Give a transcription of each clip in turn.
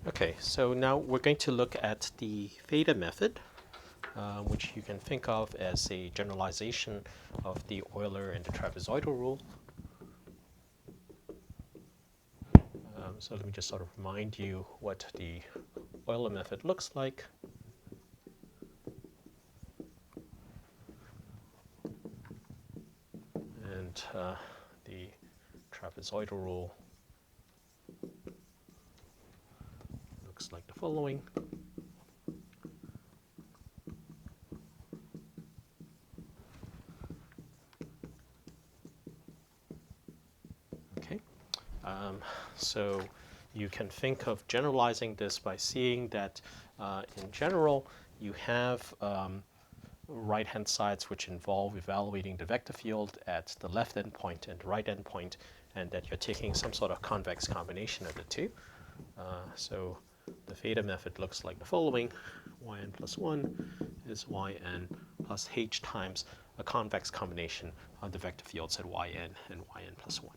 Okay, so now we're going to look at the theta method, which you can think of as a generalization of the Euler and the trapezoidal rule. So let me just sort of remind you what the Euler method looks like. And the trapezoidal rule looks like the following. Okay, so you can think of generalizing this by seeing that in general you have right-hand sides which involve evaluating the vector field at the left endpoint and the right endpoint, and that you're taking some sort of convex combination of the two. So the theta method looks like the following. Yn plus 1 is Yn plus h times a convex combination of the vector fields at Yn and Yn plus 1.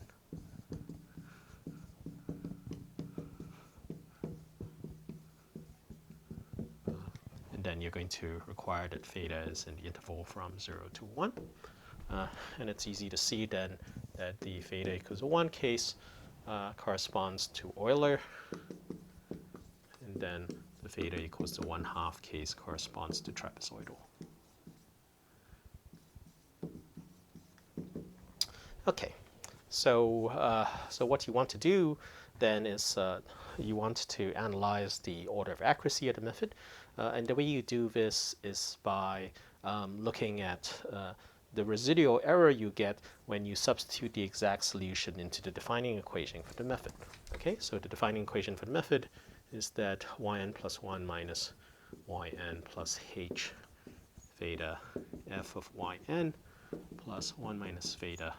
And then you're going to require that theta is in the interval from 0 to 1. And it's easy to see then that the theta equals 1 case corresponds to Euler, and then the theta equals to 1/2 case corresponds to trapezoidal. Okay, so what you want to do then is you want to analyze the order of accuracy of the method, and the way you do this is by looking at the residual error you get when you substitute the exact solution into the defining equation for the method. Okay, so the defining equation for the method is that Yn plus 1 minus Yn plus h theta f of Yn plus 1 minus theta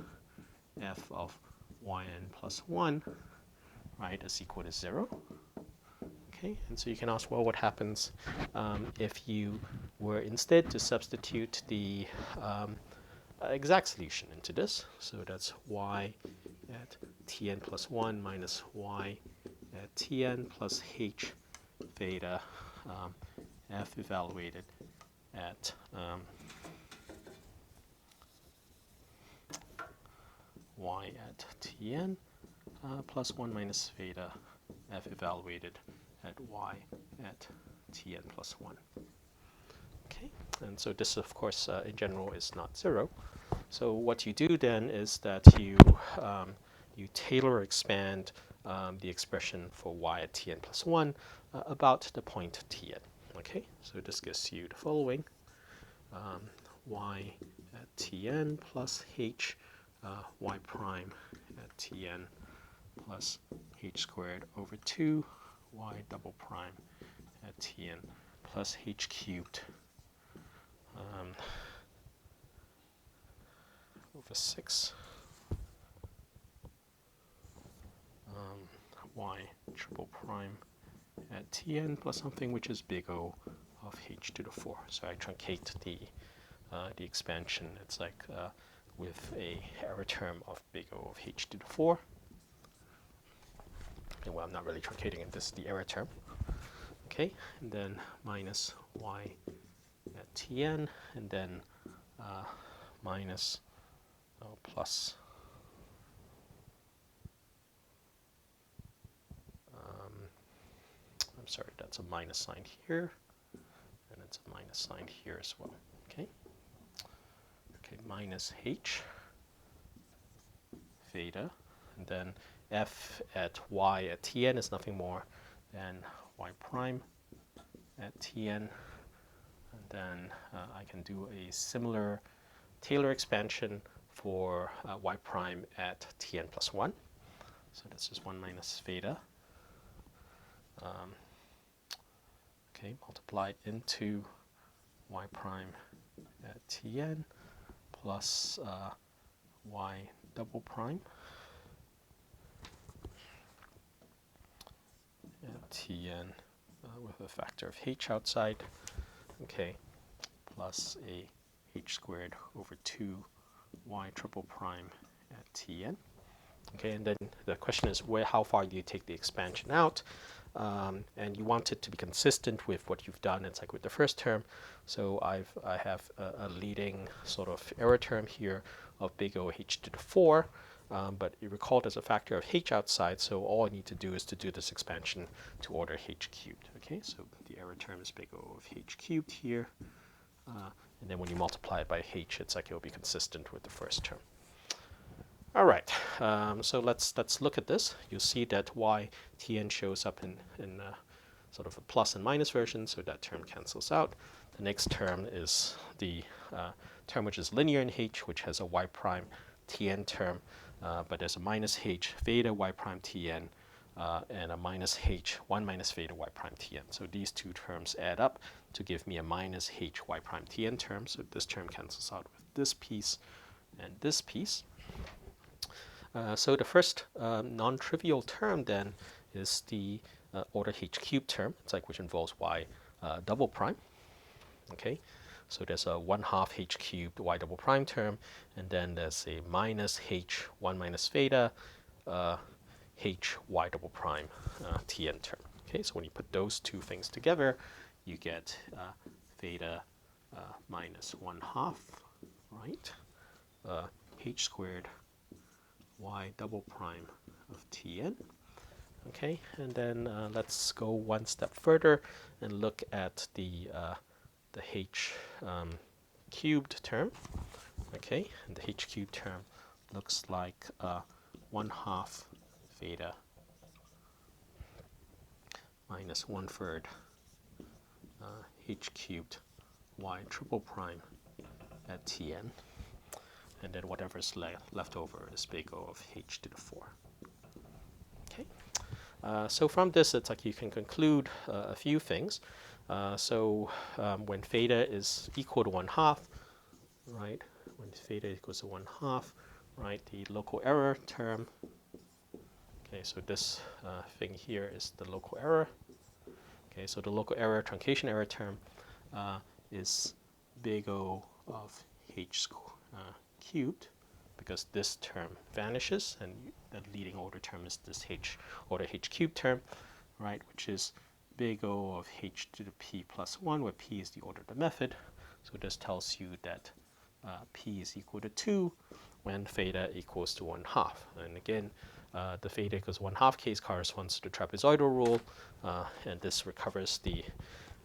f of Yn plus 1, right, is equal to 0. Okay, and so you can ask, well, what happens if you were instead to substitute the exact solution into this? So that's y at tn plus 1 minus y at tn plus h theta f evaluated at y at tn plus 1 minus theta f evaluated at y at tn plus 1. Okay, and so this, of course, in general is not 0. So what you do then is that you Taylor expand the expression for y at tn plus 1 about the point tn. Okay, so this gives you the following. Y at tn plus h y prime at tn plus h squared over 2 y double prime at tn plus h cubed over 6 y triple prime at tn plus something which is big O of h to the 4. So I truncate the expansion. It's like with a error term of big O of h to the 4. Okay, well, I'm not really truncating it. This is the error term. Okay, and then minus y at tn, and then minus plus I'm sorry, that's a minus sign here, and it's a minus sign here as well. Okay, okay, minus h theta, and then f at y at tn is nothing more than y prime at tn, and then I can do a similar Taylor expansion for y prime at tn plus 1. So this is 1 minus theta. Okay, multiplied into y prime at tn plus y double prime at tn with a factor of h outside. Okay, plus a h squared over 2 y triple prime at tn. Okay, and then the question is, how far do you take the expansion out? and you want it to be consistent with what you've done. It's like with the first term. So I have a leading sort of error term here of big O h to the 4. But you recall there's a factor of h outside, so all I need to do is to do this expansion to order h cubed. Okay, so the error term is big O of h cubed here. And then when you multiply it by h, it's like it will be consistent with the first term. All right, so let's look at this. You'll see that ytn shows up in sort of a plus and minus version, so that term cancels out. The next term is the term which is linear in h, which has a y prime tn term, but there's a minus h theta y prime tn and a minus h 1 minus theta y prime tn. So these two terms add up to give me a minus h y prime tn term. So this term cancels out with this piece and this piece. So the first non-trivial term then is the order h cubed term. It's like which involves y double prime. Okay, so there's a 1/2 h cubed y double prime term, and then there's a minus h 1 minus theta h y double prime tn term. Okay, so when you put those two things together, you get theta minus 1/2, right? H squared y double prime of tn. Okay, and then let's go one step further and look at the h cubed term. Okay, and the h cubed term looks like 1/2 theta minus 1/3 h cubed y triple prime at tn, and then whatever's left over is big O of h to the 4. Okay, so from this, it's like you can conclude a few things. When theta is equal to 1/2, right? When theta equals to 1/2, right? The local error term. Okay, so this thing here is the local error. Okay, so the local error, truncation error term is big O of h cubed, because this term vanishes, and the leading order term is this order h cubed term, right, which is big O of h to the p plus 1, where p is the order of the method. So this tells you that p is equal to 2 when theta equals to 1/2. And again, the theta equals 1/2 case corresponds to the trapezoidal rule, and this recovers the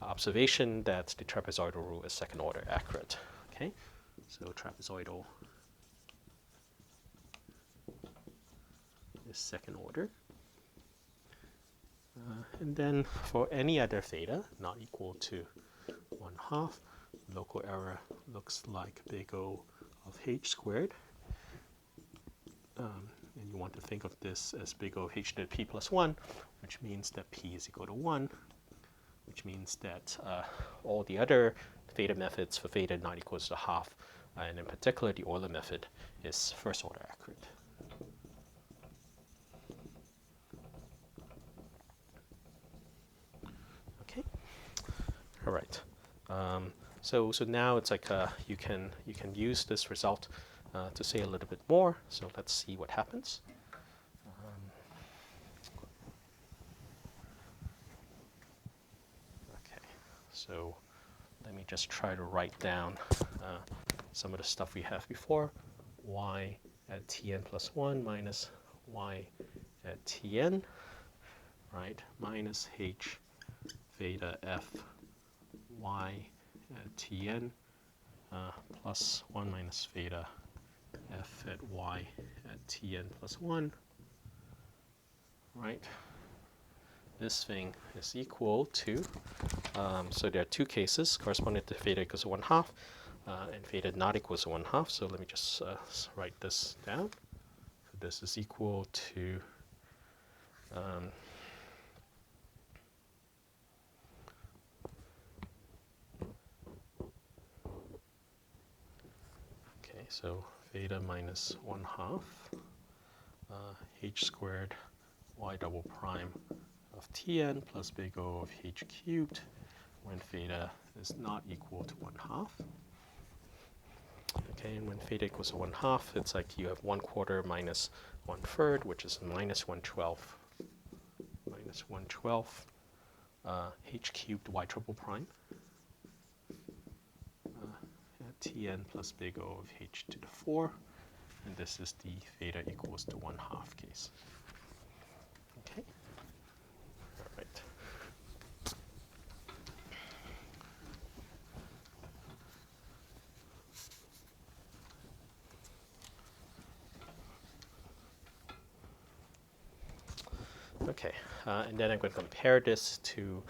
observation that the trapezoidal rule is second order accurate. Okay, so trapezoidal is second order. And then for any other theta not equal to 1/2, local error looks like big O of h squared. And you want to think of this as big O of h to the p plus 1, which means that p is equal to 1, which means that all the other theta methods for theta not equal to 1/2, and in particular the Euler method, is first order accurate. Okay, all right. So now it's like you can use this result to say a little bit more. So let's see what happens. Okay, so let me just try to write down some of the stuff we have before. Y at tn plus 1 minus y at tn, right, minus h theta f y at tn plus 1 minus theta f at y at tn plus 1, right? This thing is equal to, so there are two cases corresponding to theta equals to 1/2 and theta not equals to 1/2. So let me just write this down. So this is equal to okay, so theta minus 1/2 h squared y double prime of tn plus big O of h cubed when theta is not equal to 1/2. Okay, and when theta equals to 1/2, it's like you have 1/4 minus 1/3, which is minus 1/12 minus 112 h cubed y triple prime at Tn plus big O of h to the 4. And this is the theta equals to 1/2 case. Okay. All right. Okay, and then I'm going to compare this to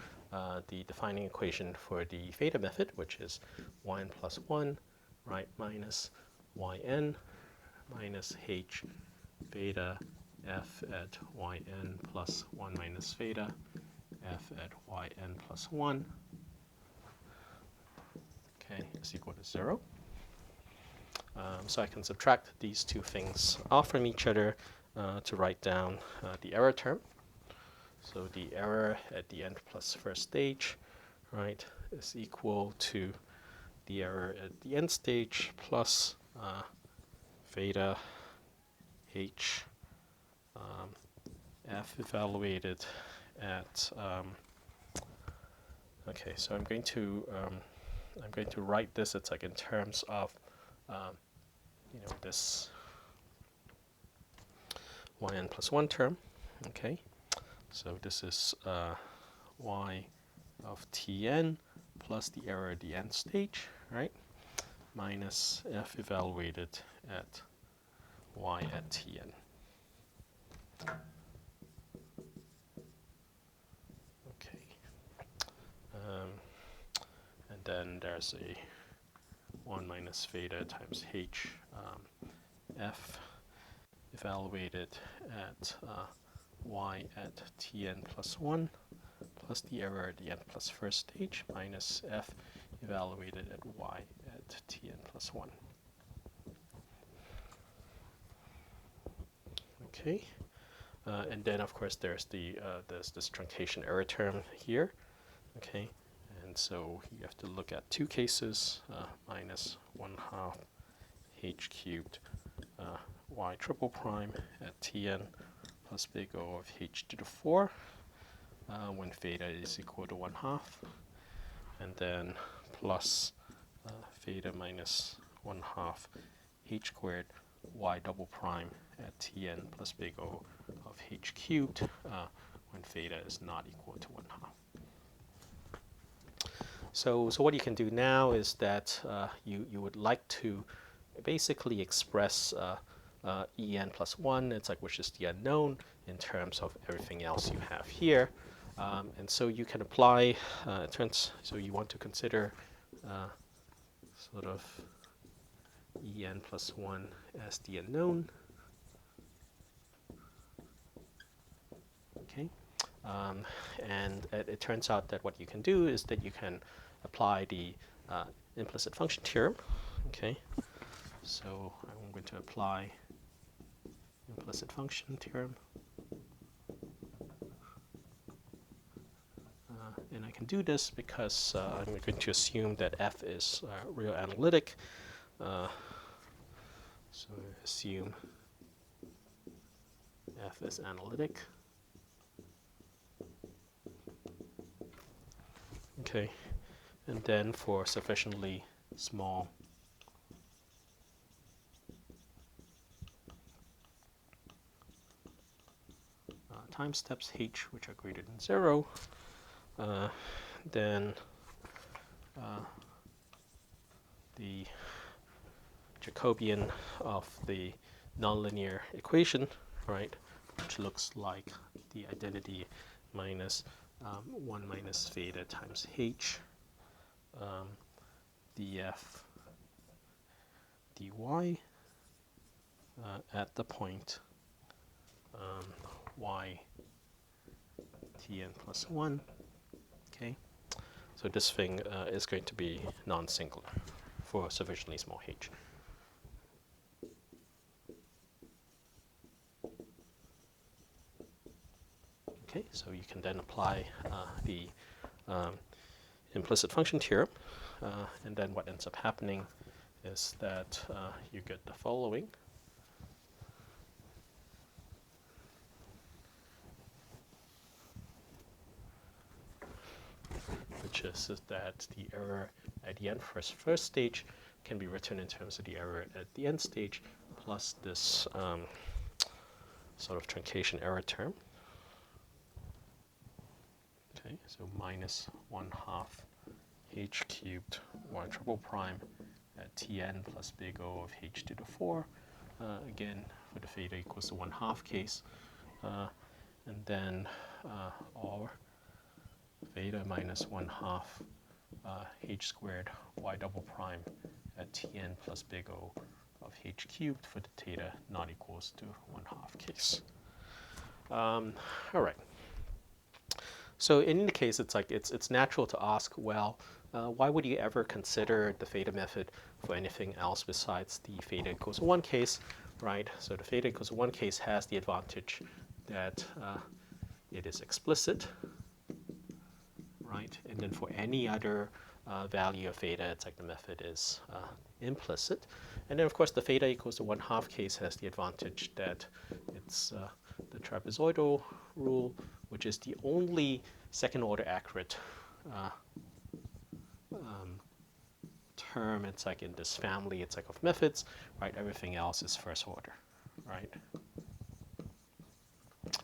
the defining equation for the theta method, which is yn plus 1, right, minus yn minus h theta f at yn plus 1 minus theta f at yn plus 1, okay, is equal to 0. So I can subtract these two things off from each other to write down the error term. So the error at the nth plus first stage, right, is equal to the error at the nth stage plus theta h f evaluated at okay. So I'm going to write this. It's like in terms of this yn plus 1 term. Okay. So this is y of Tn plus the error at the nth stage, right, minus f evaluated at y at Tn. Okay. And then there's a 1 minus theta times h f evaluated at y at Tn plus 1 plus the error at the n plus first stage minus f evaluated at y at Tn plus 1. Okay, and then of course there's this truncation error term here. Okay, and so you have to look at two cases: minus 1/2 h cubed y triple prime at Tn plus big O of h to the 4 when theta is equal to 1/2, and then plus theta minus 1/2 h squared y double prime at Tn plus big O of h cubed when theta is not equal to 1/2. So what you can do now is that you would like to basically express en plus 1, it's like which is the unknown, in terms of everything else you have here. And so you can apply, so you want to consider sort of en plus 1 as the unknown. Okay, and it turns out that what you can do is that you can apply the implicit function theorem. Okay, so I'm going to apply implicit function theorem. And I can do this because I'm going to assume that f is real analytic. So assume f is analytic. Okay, and then for sufficiently small time steps h which are greater than 0, then the Jacobian of the nonlinear equation, right, which looks like the identity minus 1 minus theta times h df dy at the point y Tn plus 1. Okay, so this thing is going to be non-singular for sufficiently small h. Okay, so you can then apply the implicit function theorem, and then what ends up happening is that you get the following. which is that the error at the end first stage can be written in terms of the error at the end stage plus this sort of truncation error term. Okay, so minus 1/2 h cubed y triple prime at Tn plus big O of h to the 4. Again, for the theta equals to 1/2 case. And then or theta minus 1/2 h squared y double prime at Tn plus big O of h cubed for the theta not equals to 1/2 case. All right. So in any case, it's like it's natural to ask, well, why would you ever consider the theta method for anything else besides the theta equals to 1 case, right? So the theta equals to 1 case has the advantage that it is explicit, right? And then for any other value of theta, it's like the method is implicit. And then of course the theta equals to 1/2 case has the advantage that it's the trapezoidal rule, which is the only second order accurate term. It's like in this family, it's like of methods, right? Everything else is first order, right?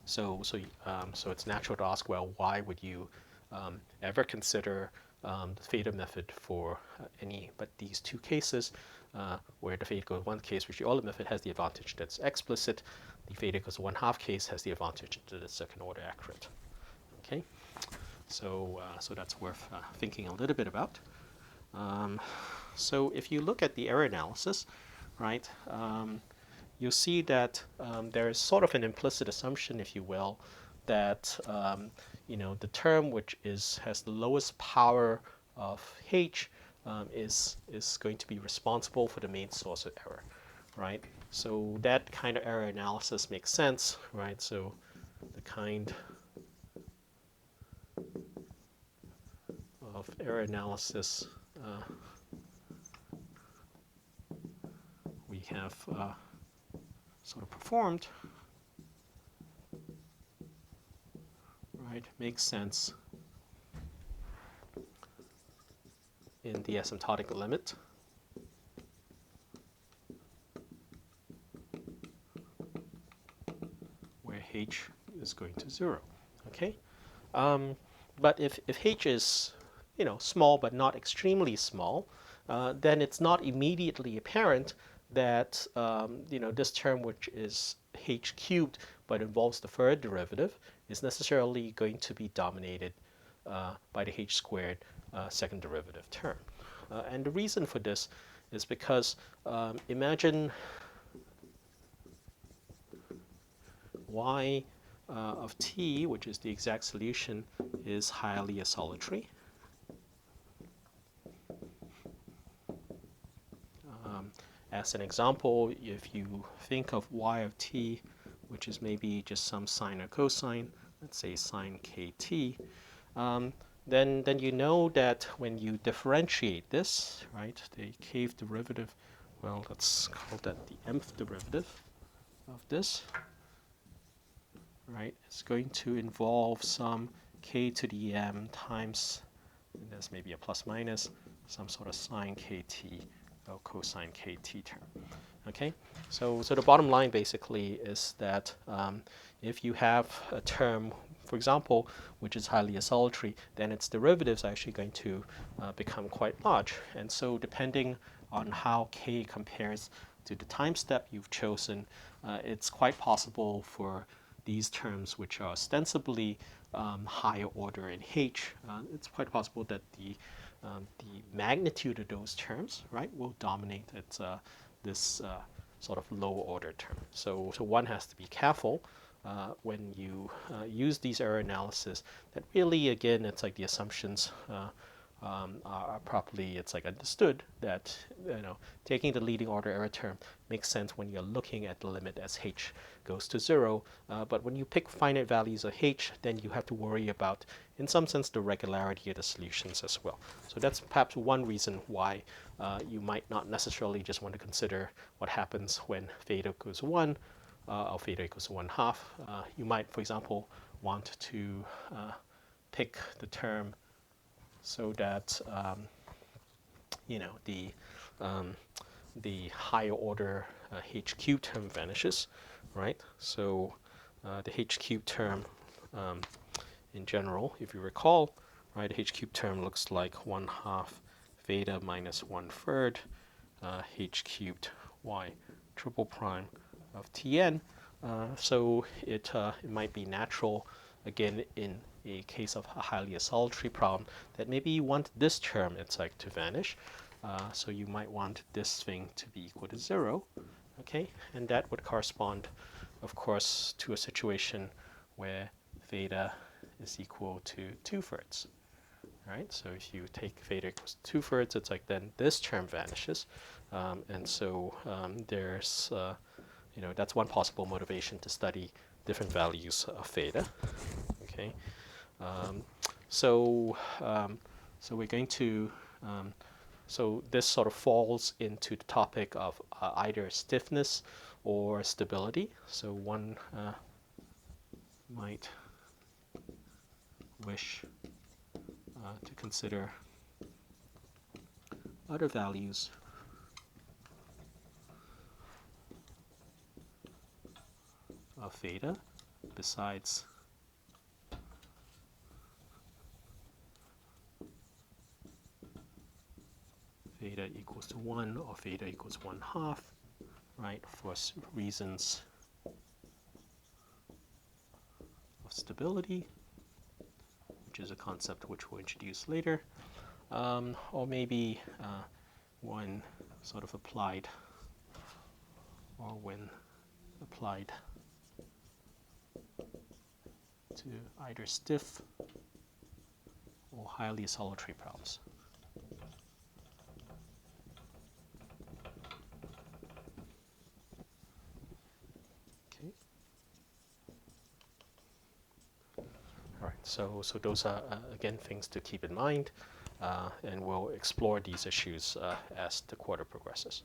So it's natural to ask, well, why would you ever consider the theta method for any but these two cases, where the theta equals 1 case, which the Euler method has the advantage that's explicit, the theta equals 1/2 case has the advantage that it's second order accurate. Okay, so that's worth thinking a little bit about. So if you look at the error analysis, right, you'll see that there is sort of an implicit assumption, if you will, that you know, the term which has the lowest power of h is going to be responsible for the main source of error, right? So that kind of error analysis makes sense, right? So the kind of error analysis we have sort of performed, right, makes sense in the asymptotic limit where h is going to 0. Okay, but if h is, you know, small but not extremely small, then it's not immediately apparent that you know, this term, which is h cubed but involves the third derivative, is necessarily going to be dominated by the h squared second derivative term. And the reason for this is because imagine y of t, which is the exact solution, is highly isolatory. As an example, if you think of y of t, which is maybe just some sine or cosine, let's say sine kt, then you know that when you differentiate this, right, the kth derivative, well, let's call that the mth derivative of this, right, it's going to involve some k to the m times, and there's maybe a plus minus, some sort of sine kt or cosine kt term. Okay, so the bottom line basically is that if you have a term, for example, which is highly isolatory, then its derivatives are actually going to become quite large. And so depending on how k compares to the time step you've chosen, it's quite possible for these terms, which are ostensibly higher order in h, it's quite possible that the magnitude of those terms, right, will dominate at this sort of lower order term. So one has to be careful when you use these error analysis, that really, again, it's like the assumptions are properly, it's like understood, that, you know, taking the leading order error term makes sense when you're looking at the limit as h goes to 0. But when you pick finite values of h, then you have to worry about, in some sense, the regularity of the solutions as well. So that's perhaps one reason why you might not necessarily just want to consider what happens when theta equals 1 or theta equals 1/2. You might, for example, want to pick the term so that the higher order h cubed term vanishes, right? So the h cubed term in general, if you recall, right, the h cubed term looks like 1/2 theta minus 1/3 h cubed y triple prime of Tn. So it might be natural, again, in a case of a highly isolatry problem, that maybe you want this term inside to vanish. So you might want this thing to be equal to 0. Okay, and that would correspond, of course, to a situation where theta is equal to 2/3. Right, so if you take theta equals 2/3, it's like then this term vanishes, and so there's that's one possible motivation to study different values of theta. Okay, um, so so we're going to so this sort of falls into the topic of either stiffness or stability. So one might wish to consider other values of theta besides theta equals to 1 or theta equals 1/2, right, for reasons of stability, which is a concept which we'll introduce later, or maybe when sort of applied, or when applied to either stiff or highly isolatory problems. Okay. All right. So those are again things to keep in mind, and we'll explore these issues as the quarter progresses.